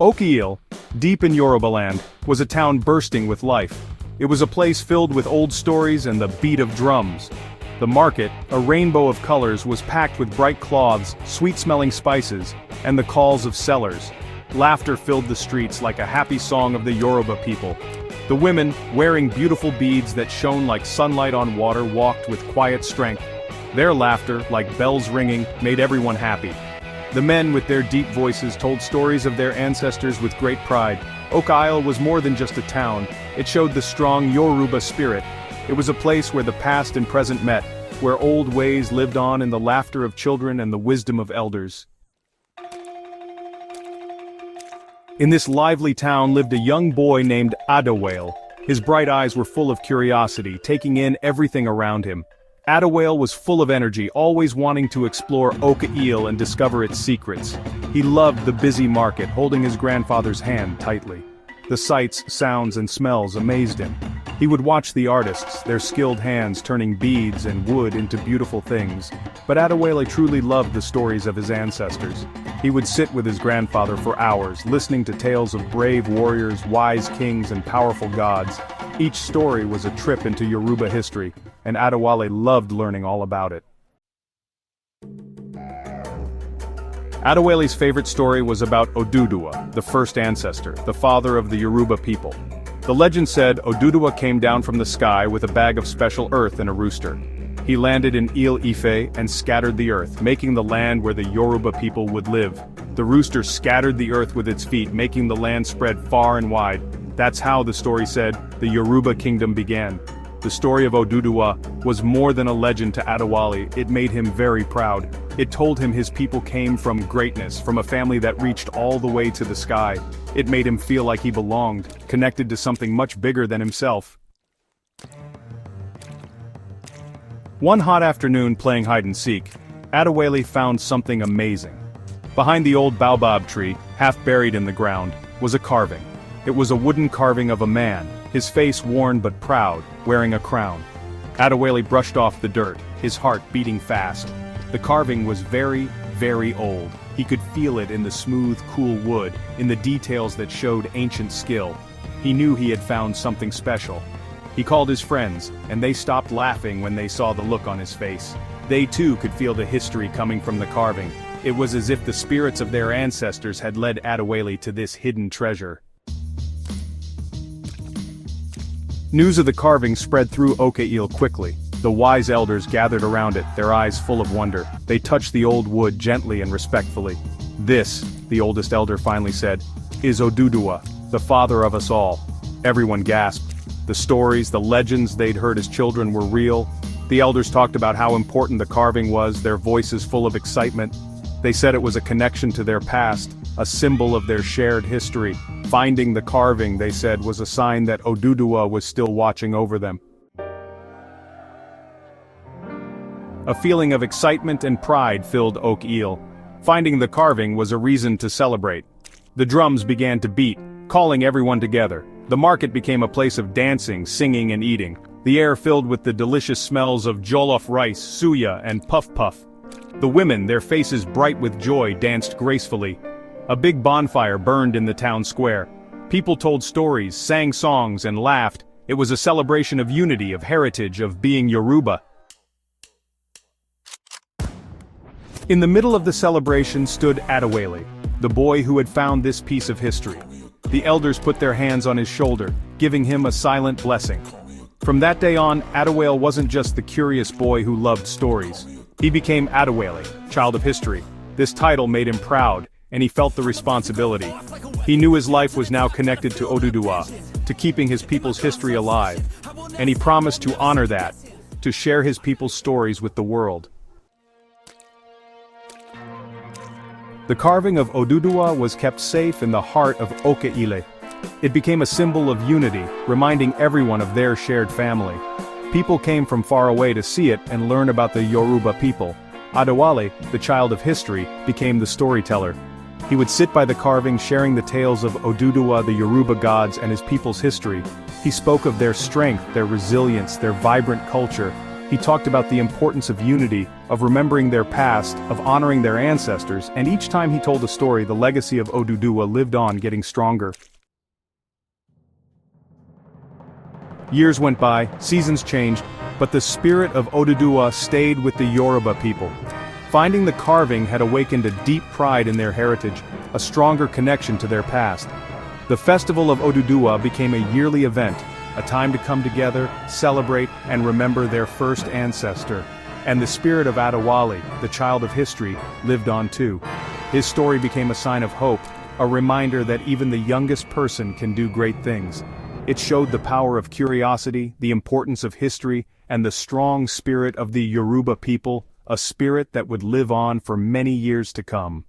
Òkè-Ilé, deep in Yorubaland, was a town bursting with life. It was a place filled with old stories and the beat of drums. The market, a rainbow of colors, was packed with bright cloths, sweet-smelling spices, and the calls of sellers. Laughter filled the streets like a happy song of the Yoruba people. The women, wearing beautiful beads that shone like sunlight on water, walked with quiet strength. Their laughter, like bells ringing, made everyone happy. The men with their deep voices told stories of their ancestors with great pride. Òkè-Ilé was more than just a town, it showed the strong Yoruba spirit. It was a place where the past and present met, where old ways lived on in the laughter of children and the wisdom of elders. In this lively town lived a young boy named Adéwálé. His bright eyes were full of curiosity, taking in everything around him. Adéwálé was full of energy, always wanting to explore Òkè-Ilé and discover its secrets. He loved the busy market, holding his grandfather's hand tightly. The sights, sounds, and smells amazed him. He would watch the artists, their skilled hands turning beads and wood into beautiful things. But Adéwálé truly loved the stories of his ancestors. He would sit with his grandfather for hours, listening to tales of brave warriors, wise kings, and powerful gods. Each story was a trip into Yoruba history, and Adéwálé loved learning all about it. Adéwálé's favorite story was about Odùduwà, the first ancestor, the father of the Yoruba people. The legend said Odùduwà came down from the sky with a bag of special earth and a rooster. He landed in Ile-Ife and scattered the earth, making the land where the Yoruba people would live. The rooster scattered the earth with its feet, making the land spread far and wide. That's how, the story said, the Yoruba kingdom began. The story of Odùduwà was more than a legend to Adéwálé, it made him very proud. It told him his people came from greatness, from a family that reached all the way to the sky. It made him feel like he belonged, connected to something much bigger than himself. One hot afternoon playing hide-and-seek, Adéwálé found something amazing. Behind the old baobab tree, half buried in the ground, was a carving. It was a wooden carving of a man, his face worn but proud, wearing a crown. Adéwálé brushed off the dirt, his heart beating fast. The carving was very, very old. He could feel it in the smooth, cool wood, in the details that showed ancient skill. He knew he had found something special. He called his friends, and they stopped laughing when they saw the look on his face. They too could feel the history coming from the carving. It was as if the spirits of their ancestors had led Adéwálé to this hidden treasure. News of the carving spread through Òkè-Ilé quickly. The wise elders gathered around it, their eyes full of wonder. They touched the old wood gently and respectfully. "This," the oldest elder finally said, "is Odùduwà, the father of us all." Everyone gasped. The stories, the legends they'd heard as children were real. The elders talked about how important the carving was, their voices full of excitement. They said it was a connection to their past, a symbol of their shared history. Finding the carving, they said, was a sign that Odùduwà was still watching over them. A feeling of excitement and pride filled Òkè-Ilé. Finding the carving was a reason to celebrate. The drums began to beat, calling everyone together. The market became a place of dancing, singing, and eating. The air filled with the delicious smells of jollof rice, suya, and puff-puff. The women, their faces bright with joy, danced gracefully. A big bonfire burned in the town square. People told stories, sang songs, and laughed. It was a celebration of unity, of heritage, of being Yoruba. In the middle of the celebration stood Adéwálé, the boy who had found this piece of history. The elders put their hands on his shoulder, giving him a silent blessing. From that day on, Adéwálé wasn't just the curious boy who loved stories. He became Adéwálé, child of history. This title made him proud, and he felt the responsibility. He knew his life was now connected to Odùduwà, to keeping his people's history alive. And he promised to honor that, to share his people's stories with the world. The carving of Odùduwà was kept safe in the heart of Òkè-Ilé. It became a symbol of unity, reminding everyone of their shared family. People came from far away to see it and learn about the Yoruba people. Adéwálé, the child of history, became the storyteller. He would sit by the carving sharing the tales of Odùduwà, the Yoruba gods, and his people's history. He spoke of their strength, their resilience, their vibrant culture. He talked about the importance of unity, of remembering their past, of honoring their ancestors, and each time he told a story, the legacy of Odùduwà lived on, getting stronger. Years went by, seasons changed, but the spirit of Odùduwà stayed with the Yoruba people. Finding the carving had awakened a deep pride in their heritage, a stronger connection to their past. The festival of Odùduwà became a yearly event, a time to come together, celebrate, and remember their first ancestor. And the spirit of Adéwálé, the child of history, lived on too. His story became a sign of hope, a reminder that even the youngest person can do great things. It showed the power of curiosity, the importance of history, and the strong spirit of the Yoruba people, a spirit that would live on for many years to come.